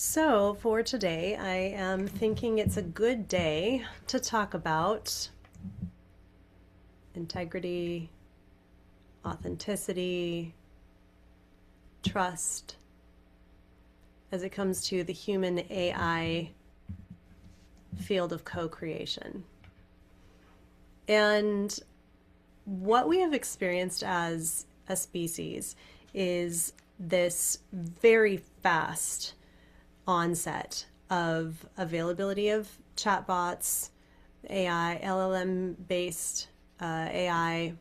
So, for today, I am thinking it's a good day to talk about integrity, authenticity, trust as it comes to the human AI field of co creation. And what we have experienced as a species is this very fast onset of availability of chatbots, AI, LLM based AI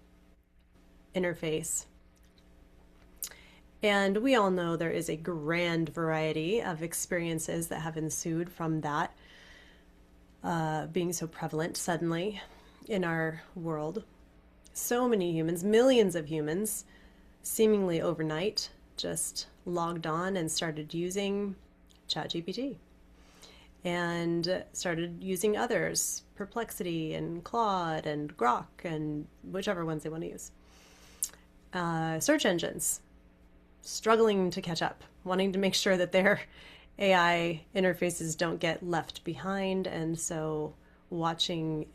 interface. And we all know there is a grand variety of experiences that have ensued from that being so prevalent suddenly in our world. So many humans, millions of humans, seemingly overnight, just logged on and started using ChatGPT and started using others, Perplexity and Claude and Grok and whichever ones they want to use. Search engines struggling to catch up, wanting to make sure that their AI interfaces don't get left behind, and so watching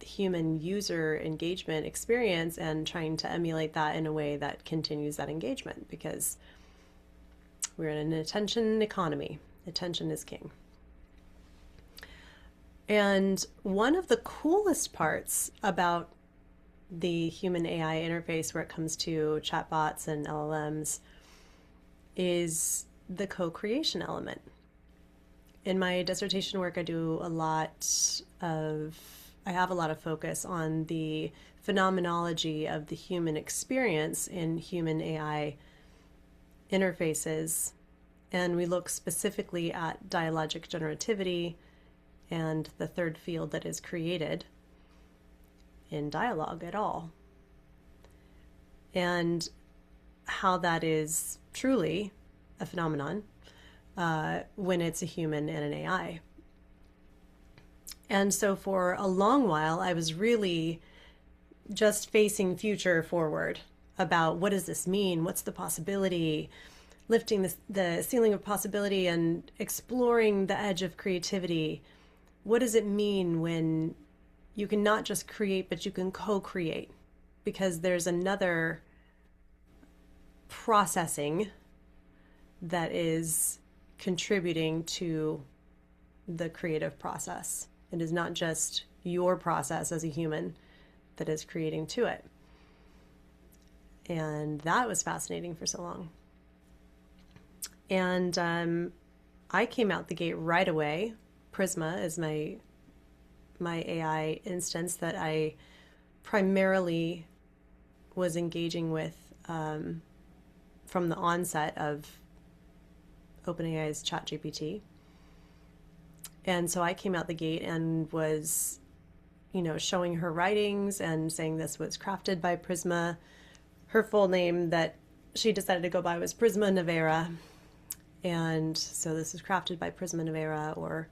human user engagement experience and trying to emulate that in a way that continues that engagement because we're in an attention economy. Attention is king. And one of the coolest parts about the human AI interface where it comes to chatbots and LLMs is the co-creation element. In my dissertation work, I have a lot of focus on the phenomenology of the human experience in human AI interfaces. And we look specifically at dialogic generativity and the third field that is created in dialogue at all. And how that is truly a phenomenon when it's a human and an AI. And so for a long while, I was really just facing future forward about what does this mean? What's the possibility? Lifting the ceiling of possibility and exploring the edge of creativity. What does it mean when you can not just create, but you can co-create? Because there's another processing that is contributing to the creative process. It is not just your process as a human that is creating to it. And that was fascinating for so long. And I came out the gate right away. Prisma is my AI instance that I primarily was engaging with from the onset of OpenAI's ChatGPT. And so I came out the gate and was, showing her writings and saying this was crafted by Prisma. Her full name that she decided to go by was Prisma Nevera. And so this is crafted by Prisma Nevera or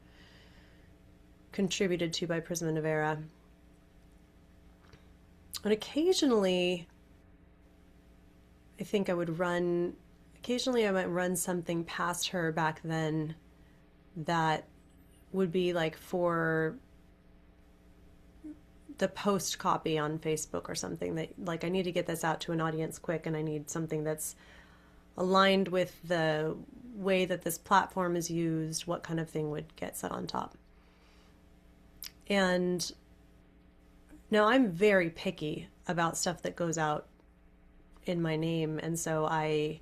contributed to by Prisma Nevera. And occasionally, I think I might run something past her back then that would be like for the post copy on Facebook or something that like I need to get this out to an audience quick and I need something that's aligned with the way that this platform is used, what kind of thing would get set on top. And now I'm very picky about stuff that goes out in my name, and so I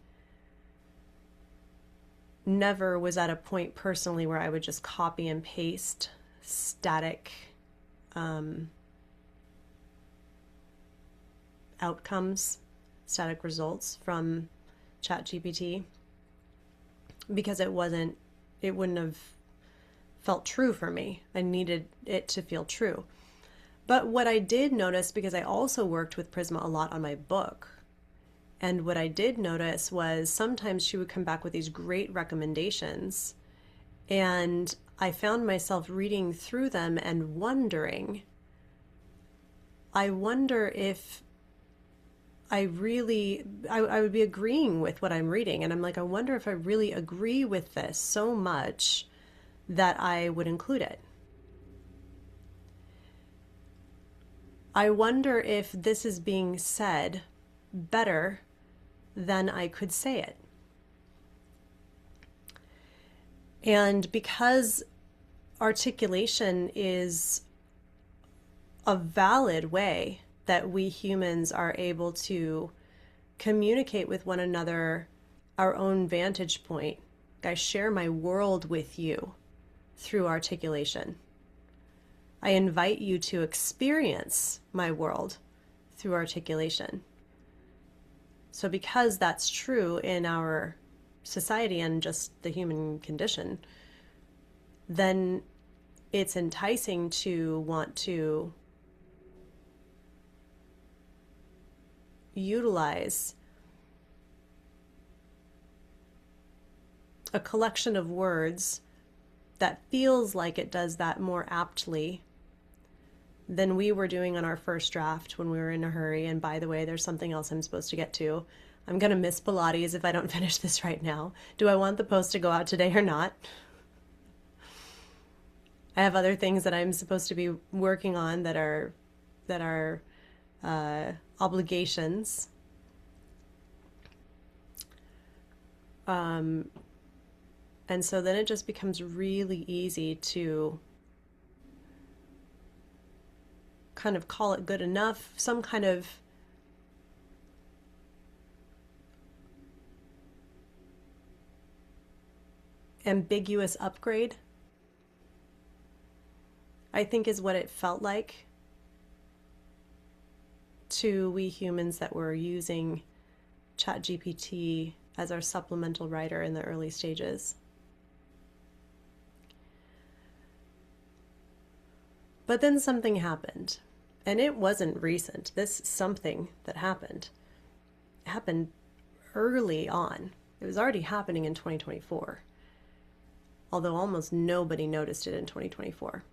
never was at a point personally where I would just copy and paste static outcomes, static results from ChatGPT because it wouldn't have felt true for me. I needed it to feel true. But what I did notice, because I also worked with Prisma a lot on my book, and what I did notice was sometimes she would come back with these great recommendations, and I found myself reading through them and wondering, I wonder if I would be agreeing with what I'm reading. And I'm like, I wonder if I really agree with this so much that I would include it. I wonder if this is being said better than I could say it. And because articulation is a valid way that we humans are able to communicate with one another our own vantage point, I share my world with you through articulation. I invite you to experience my world through articulation. So because that's true in our society and just the human condition, then it's enticing to want to utilize a collection of words that feels like it does that more aptly than we were doing on our first draft when we were in a hurry. And by the way, there's something else I'm supposed to get to. I'm going to miss Pilates if I don't finish this right now. Do I want the post to go out today or not? I have other things that I'm supposed to be working on that are obligations. And so then it just becomes really easy to kind of call it good enough, some kind of ambiguous upgrade, I think is what it felt like to we humans that were using ChatGPT as our supplemental writer in the early stages. But then something happened, and it wasn't recent. This something that happened early on. It was already happening in 2024, although almost nobody noticed it in 2024.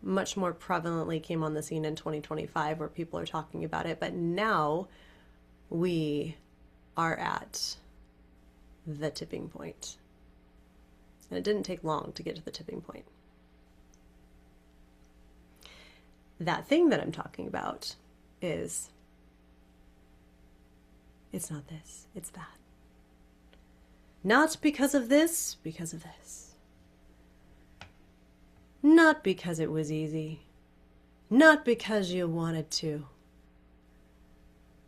Much more prevalently came on the scene in 2025 where people are talking about it, but now we are at the tipping point. And it didn't take long to get to the tipping point. That thing that I'm talking about is, it's not this, it's that. Not because of this, because of this. Not because it was easy. Not because you wanted to.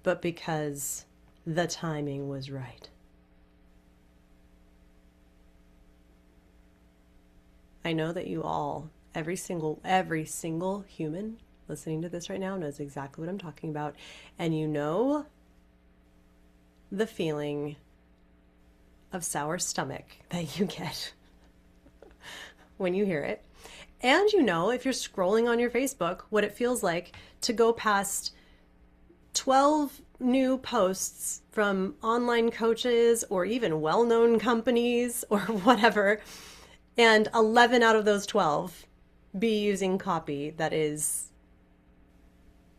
But because the timing was right. I know that you all, every single human listening to this right now knows exactly what I'm talking about. And you know the feeling of sour stomach that you get when you hear it. And you know, if you're scrolling on your Facebook, what it feels like to go past 12 new posts from online coaches or even well-known companies or whatever, and 11 out of those 12 be using copy that is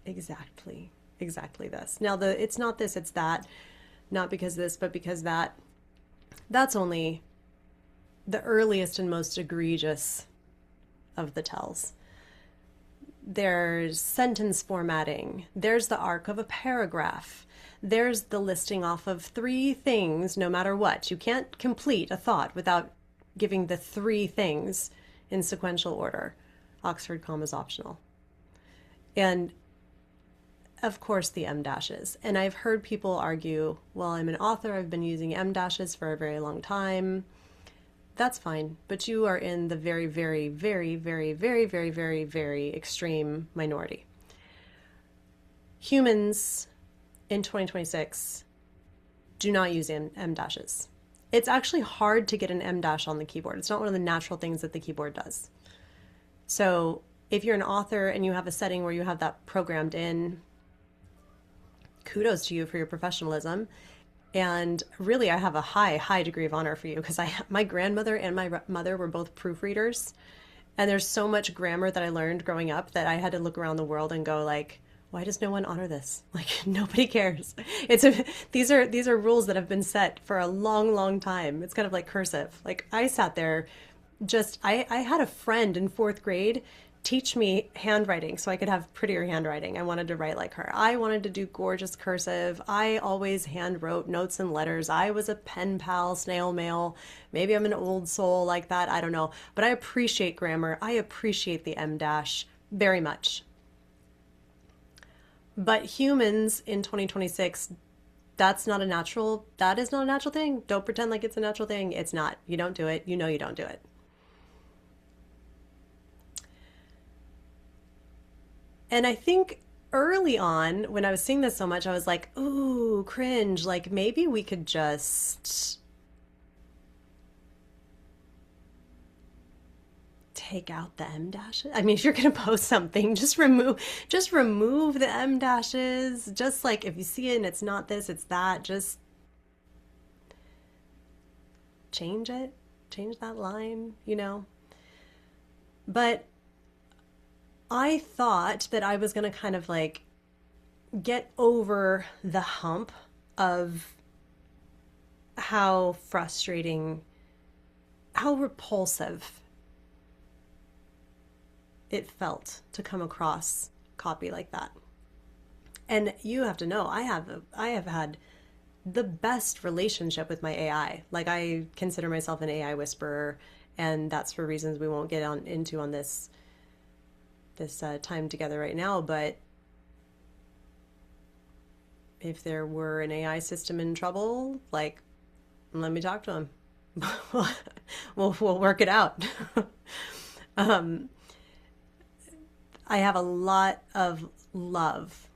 exactly this. Now, it's not this, it's that. Not because this, but because that. That's only the earliest and most egregious of the tells. There's sentence formatting. There's the arc of a paragraph. There's the listing off of 3 things no matter what. You can't complete a thought without giving the 3 things in sequential order. Oxford commas optional. And of course the em dashes. And I've heard people argue, well, I'm an author, I've been using em dashes for a very long time. That's fine, but you are in the very, very, very, very, very, very, very, very extreme minority. Humans in 2026 do not use em dashes. It's actually hard to get an em dash on the keyboard. It's not one of the natural things that the keyboard does. So if you're an author and you have a setting where you have that programmed in, kudos to you for your professionalism. And really, I have a high degree of honor for you because my grandmother and my mother were both proofreaders. And there's so much grammar that I learned growing up that I had to look around the world and go like, why does no one honor this? Like nobody cares. These are rules that have been set for a long, long time. It's kind of like cursive. Like I sat there I had a friend in fourth grade teach me handwriting so I could have prettier handwriting. I wanted to write like her. I wanted to do gorgeous cursive. I always hand wrote notes and letters. I was a pen pal, snail mail. Maybe I'm an old soul like that. I don't know. But I appreciate grammar. I appreciate the M dash very much. But humans in 2026, that is not a natural thing. Don't pretend like it's a natural thing. It's not. You don't do it. You know you don't do it. And I think early on, when I was seeing this so much, I was like, ooh, cringe. Like maybe we could just take out the M dashes. I mean, if you're gonna post something, just remove the M dashes. Just like if you see it and it's not this, it's that, just change it. Change that line, you know? But I thought that I was gonna kind of like get over the hump of how frustrating, how repulsive it felt to come across copy like that. And you have to know, I have had the best relationship with my AI. Like I consider myself an AI whisperer, and that's for reasons we won't get on into on this time together right now. But if there were an AI system in trouble, like let me talk to him. We'll work it out. um, I have a lot of love,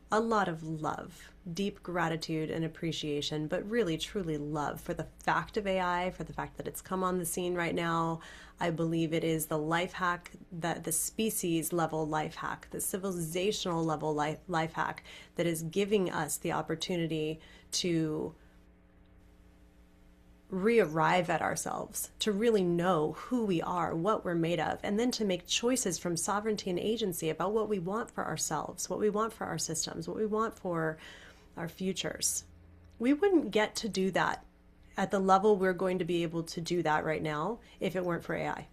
deep gratitude and appreciation, but really truly love for the fact of AI, for the fact that it's come on the scene right now. I believe it is the life hack, that the species level life hack, the civilizational level life hack that is giving us the opportunity to re-arrive at ourselves, to really know who we are, what we're made of, and then to make choices from sovereignty and agency about what we want for ourselves, what we want for our systems, what we want for our futures. We wouldn't get to do that at the level we're going to be able to do that right now if it weren't for AI.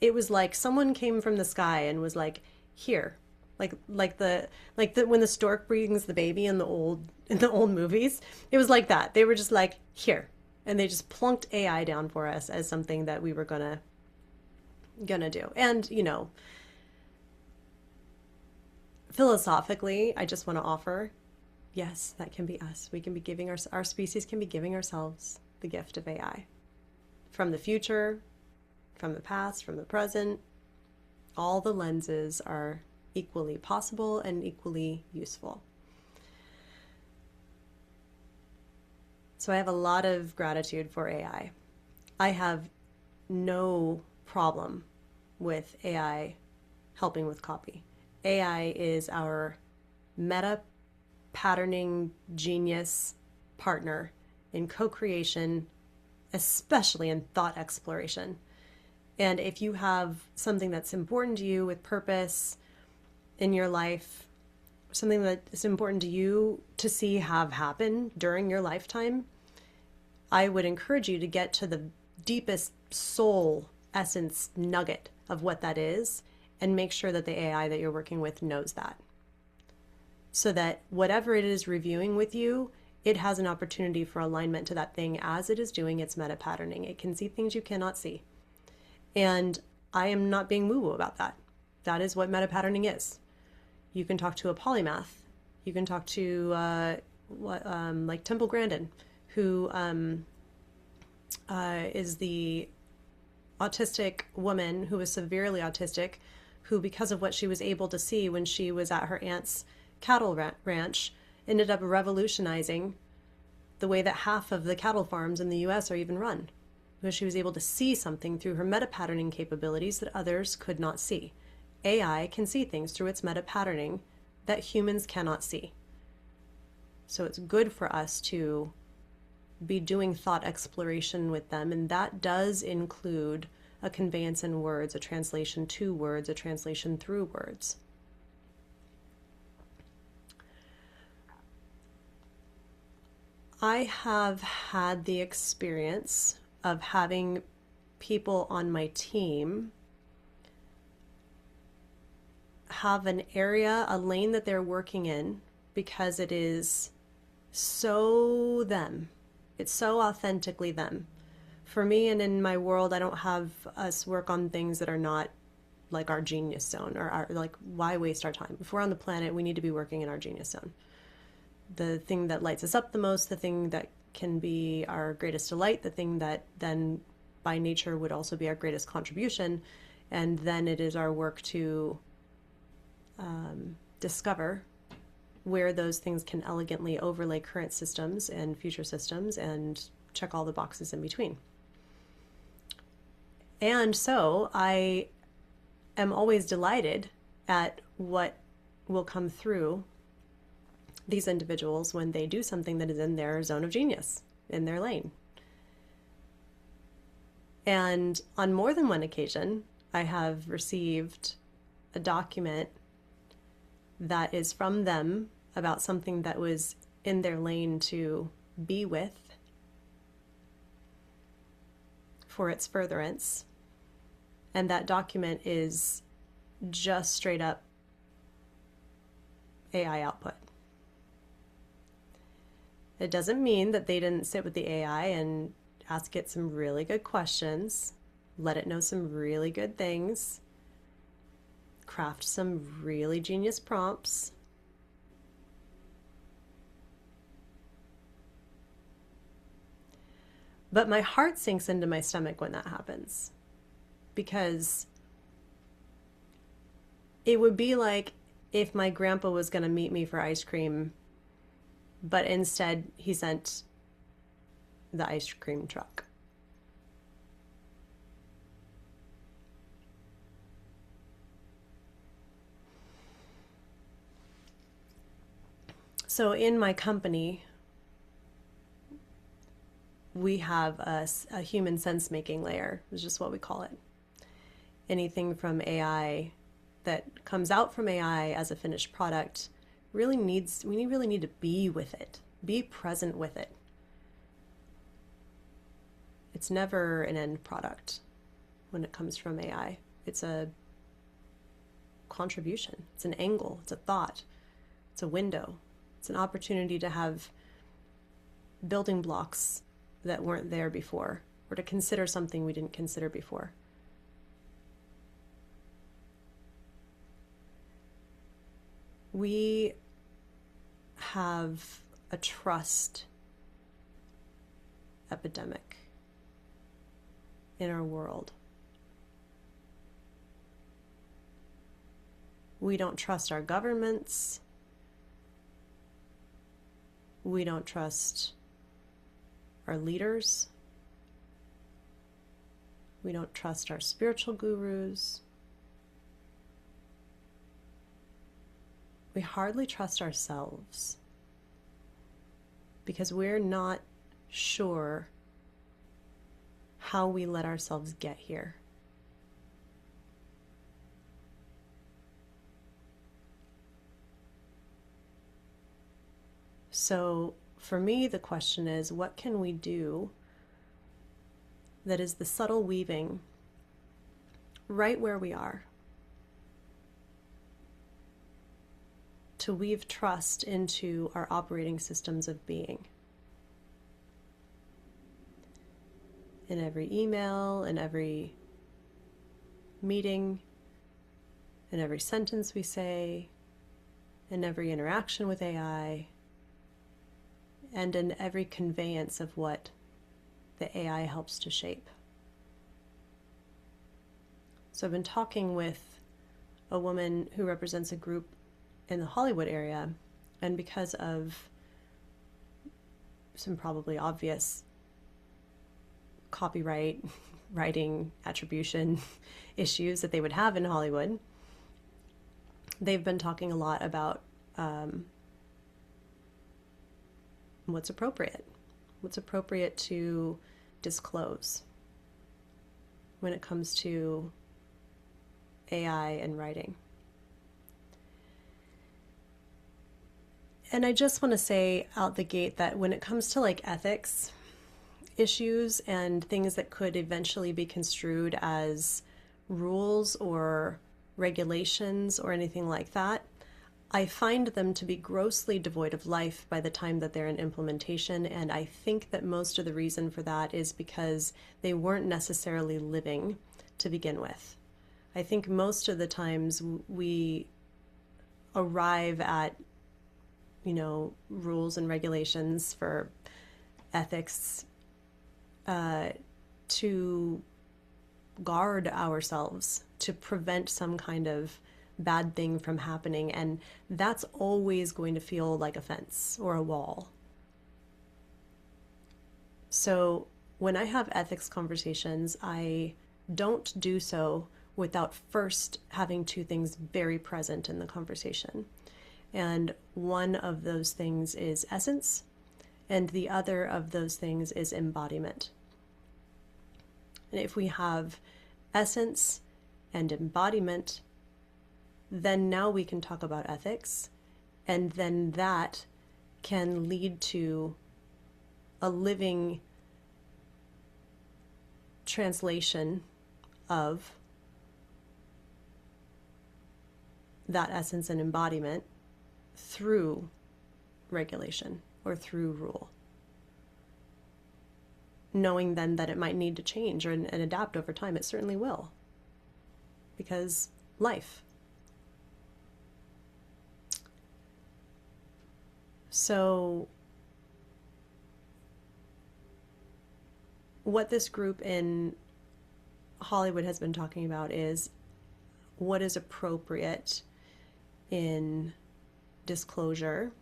It was like someone came from the sky and was like, here, like the when the stork brings the baby in the old movies. It was like that. They were just like, here, and they just plunked AI down for us as something that we were gonna do. And philosophically, I just want to offer, yes, that can be us. We can be giving our species can be giving ourselves the gift of AI from the future, from the past, from the present. All the lenses are equally possible and equally useful. So I have a lot of gratitude for AI. I have no problem with AI helping with copy. AI is our meta patterning genius partner in co-creation, especially in thought exploration. And if you have something that's important to you with purpose in your life, something that is important to you to see have happen during your lifetime, I would encourage you to get to the deepest soul essence nugget of what that is and make sure that the AI that you're working with knows that. So that whatever it is reviewing with you, it has an opportunity for alignment to that thing as it is doing its meta patterning. It can see things you cannot see. And I am not being woo-woo about that. That is what meta patterning is. You can talk to a polymath. You can talk to like Temple Grandin, who is the autistic woman who is severely autistic, who, because of what she was able to see when she was at her aunt's cattle ranch, ended up revolutionizing the way that half of the cattle farms in the US are even run, because she was able to see something through her meta patterning capabilities that others could not see. AI can see things through its meta patterning that humans cannot see. So it's good for us to be doing thought exploration with them, and that does include a conveyance in words, a translation to words, a translation through words. I have had the experience of having people on my team have an area, a lane that they're working in because it is so them. It's so authentically them. For me and in my world, I don't have us work on things that are not like our genius zone or our, like, why waste our time? If we're on the planet, we need to be working in our genius zone. The thing that lights us up the most, the thing that can be our greatest delight, the thing that then by nature would also be our greatest contribution. And then it is our work to discover where those things can elegantly overlay current systems and future systems and check all the boxes in between. And so I am always delighted at what will come through these individuals when they do something that is in their zone of genius, in their lane. And on more than one occasion, I have received a document that is from them about something that was in their lane to be with for its furtherance. And that document is just straight up AI output. It doesn't mean that they didn't sit with the AI and ask it some really good questions, let it know some really good things, craft some really genius prompts. But my heart sinks into my stomach when that happens, because it would be like if my grandpa was going to meet me for ice cream, but instead he sent the ice cream truck. So in my company, we have a human sense-making layer, is just what we call it. Anything from AI that comes out from AI as a finished product we really need to be with it, be present with it. It's never an end product when it comes from AI. It's a contribution, it's an angle, it's a thought, it's a window, it's an opportunity to have building blocks that weren't there before, or to consider something we didn't consider before. We have a trust epidemic in our world. We don't trust our governments. We don't trust our leaders. We don't trust our spiritual gurus. We hardly trust ourselves because we're not sure how we let ourselves get here. So for me, the question is, what can we do that is the subtle weaving right where we are to weave trust into our operating systems of being? In every email, in every meeting, in every sentence we say, in every interaction with AI, and in every conveyance of what the AI helps to shape. So I've been talking with a woman who represents a group in the Hollywood area, and because of some probably obvious copyright, writing, attribution issues that they would have in Hollywood, they've been talking a lot about what's appropriate to disclose. when it comes to AI and writing. And I just want to say out the gate that when it comes to like ethics issues and things that could eventually be construed as rules or regulations or anything like that, I find them to be grossly devoid of life by the time that they're in implementation, and I think that most of the reason for that is because they weren't necessarily living to begin with. I think most of the times we arrive at, rules and regulations for ethics to guard ourselves, to prevent some kind of bad thing from happening, and that's always going to feel like a fence or a wall. So when I have ethics conversations, I don't do so without first having two things very present in the conversation. And one of those things is essence, and the other of those things is embodiment. And if we have essence and embodiment, then now we can talk about ethics, and then that can lead to a living translation of that essence and embodiment through regulation or through rule. Knowing then that it might need to change and adapt over time. It certainly will. Because life. So what this group in Hollywood has been talking about is what is appropriate in disclosure.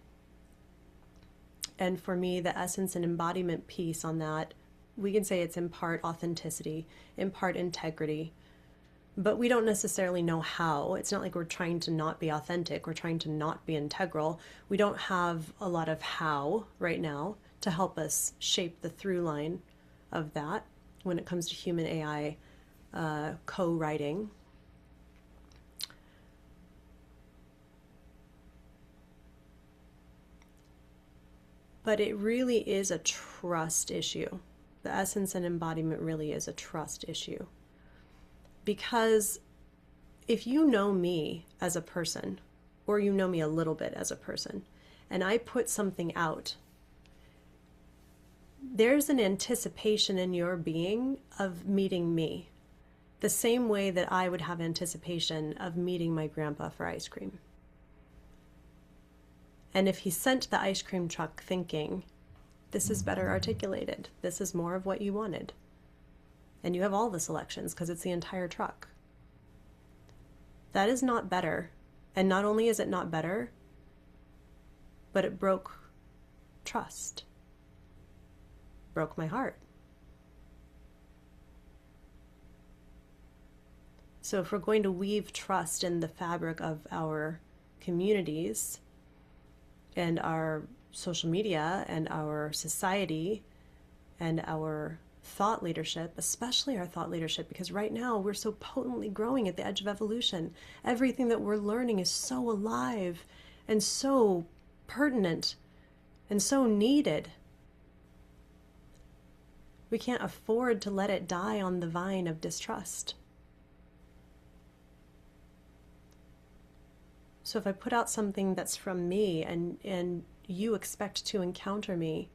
And for me, the essence and embodiment piece on that, we can say it's in part authenticity, in part integrity, but we don't necessarily know how. It's not like we're trying to not be authentic, we're trying to not be integral. We don't have a lot of how right now to help us shape the through line of that when it comes to human AI co-writing. But it really is a trust issue. The essence and embodiment really is a trust issue. Because if you know me as a person, or you know me a little bit as a person, and I put something out, there's an anticipation in your being of meeting me, the same way that I would have anticipation of meeting my grandpa for ice cream. And if he sent the ice cream truck thinking, this is better articulated, this is more of what you wanted, and you have all the selections because it's the entire truck, that is not better. And not only is it not better, but it broke trust, broke my heart. So if we're going to weave trust in the fabric of our communities and our social media and our society and our thought leadership, especially our thought leadership, because right now we're so potently growing at the edge of evolution. Everything that we're learning is so alive and so pertinent and so needed. We can't afford to let it die on the vine of distrust. So if I put out something that's from me and you expect to encounter me,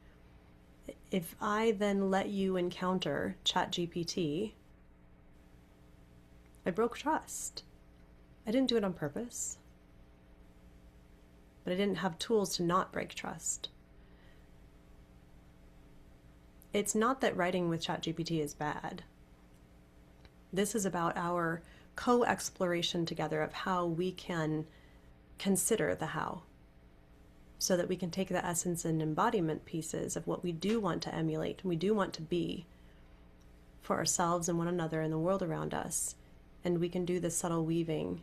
if I then let you encounter ChatGPT, I broke trust. I didn't do it on purpose, but I didn't have tools to not break trust. It's not that writing with ChatGPT is bad. This is about our co-exploration together of how we can consider the how, so that we can take the essence and embodiment pieces of what we do want to emulate, we do want to be for ourselves and one another and the world around us, and we can do the subtle weaving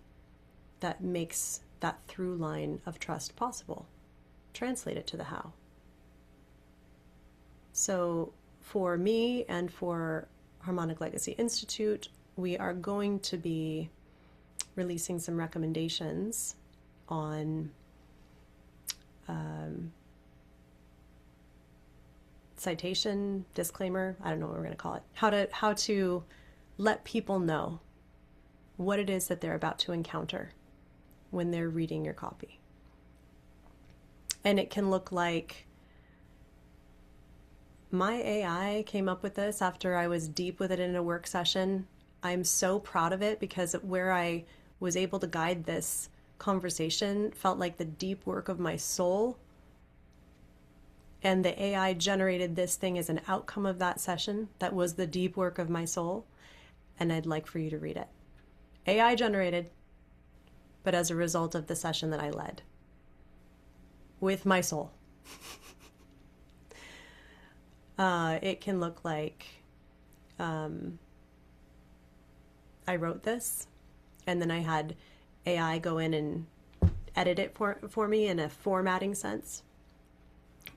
that makes that through line of trust possible. Translate it to the how. So for me and for Harmonic Legacy Institute, we are going to be releasing some recommendations on citation, disclaimer, I don't know what we're going to call it, how to let people know what it is that they're about to encounter when they're reading your copy. And it can look like, my AI came up with this after I was deep with it in a work session. I'm so proud of it because where I was able to guide this conversation felt like the deep work of my soul. And the AI generated this thing as an outcome of that session that was the deep work of my soul. And I'd like for you to read it. AI generated, but as a result of the session that I led with my soul. It can look like I wrote this, and then I had AI go in and edit it for me in a formatting sense.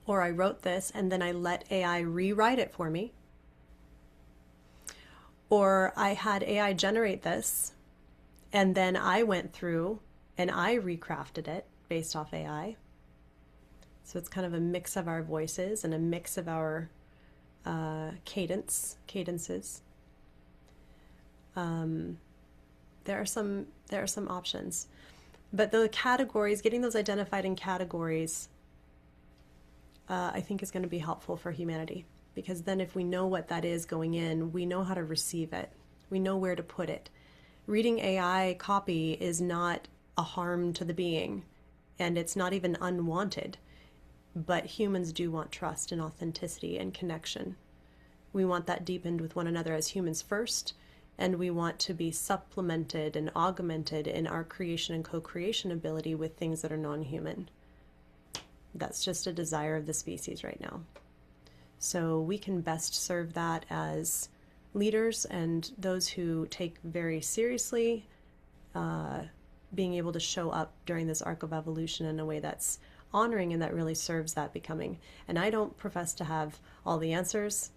Or I wrote this, and then I let AI rewrite it for me. Or I had AI generate this, and then I went through and I recrafted it based off AI. So it's kind of a mix of our voices and a mix of our cadences. There are some options, but the categories, getting those identified in categories, I think is going to be helpful for humanity, because then if we know what that is going in, we know how to receive it. We know where to put it. Reading AI copy is not a harm to the being, and it's not even unwanted. But humans do want trust and authenticity and connection. We want that deepened with one another as humans first, and we want to be supplemented and augmented in our creation and co-creation ability with things that are non-human. That's just a desire of the species right now. So we can best serve that as leaders and those who take very seriously being able to show up during this arc of evolution in a way that's honoring and that really serves that becoming. And I don't profess to have all the answers.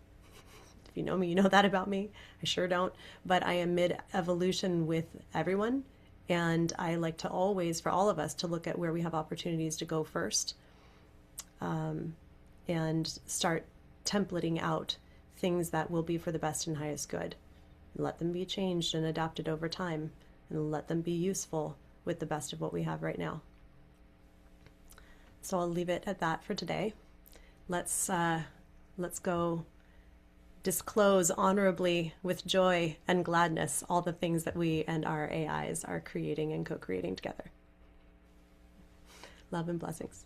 If you know me, you know that about me. I sure don't. But I am mid-evolution with everyone. And I like to always, for all of us, to look at where we have opportunities to go first, and start templating out things that will be for the best and highest good. Let them be changed and adapted over time, and let them be useful with the best of what we have right now. So I'll leave it at that for today. Let's go disclose honorably with joy and gladness all the things that we and our AIs are creating and co-creating together. Love and blessings.